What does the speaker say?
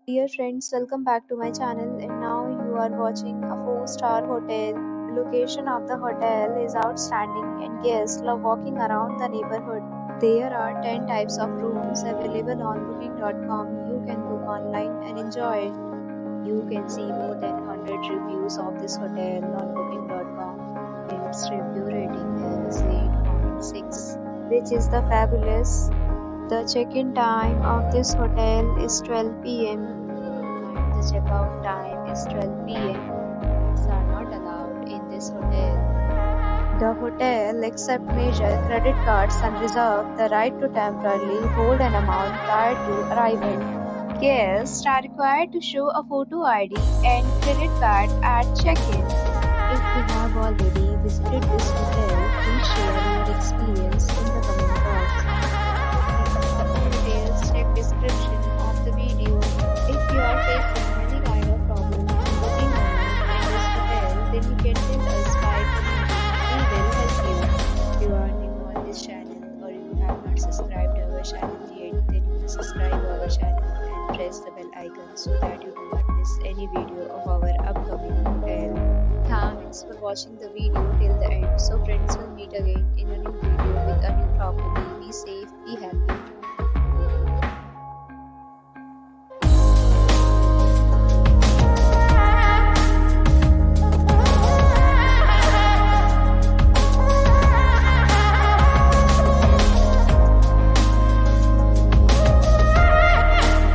Dear friends, welcome back to my channel, and now you are watching a 4-star hotel. The location of the hotel is outstanding and guests love walking around the neighborhood. There are 10 types of rooms available on booking.com. You can book online and enjoy it. You can see more than 100 reviews of this hotel on booking.com. Its review rating is 8.6, which is the fabulous. The check-in time of this hotel is 12 p.m. and the check-out time is 12 p.m. Pets are not allowed in this hotel. The hotel accepts major credit cards and reserves the right to temporarily hold an amount prior to arrival. Guests are required to show a photo ID and credit card at check-in. If you have already visited this hotel, please share your experience in the comment box. Details check description of the video. If you are facing any kind of problem booking online in this hotel, then you can tell us by comment. We will help you. If you are new on this channel or you have not subscribed our channel yet, then you must subscribe our channel and press the bell icon so that you do not miss any video of our upcoming hotel. Thanks for watching the video till the end. So friends, will meet again in a new video with a new property. Be safe, be happy.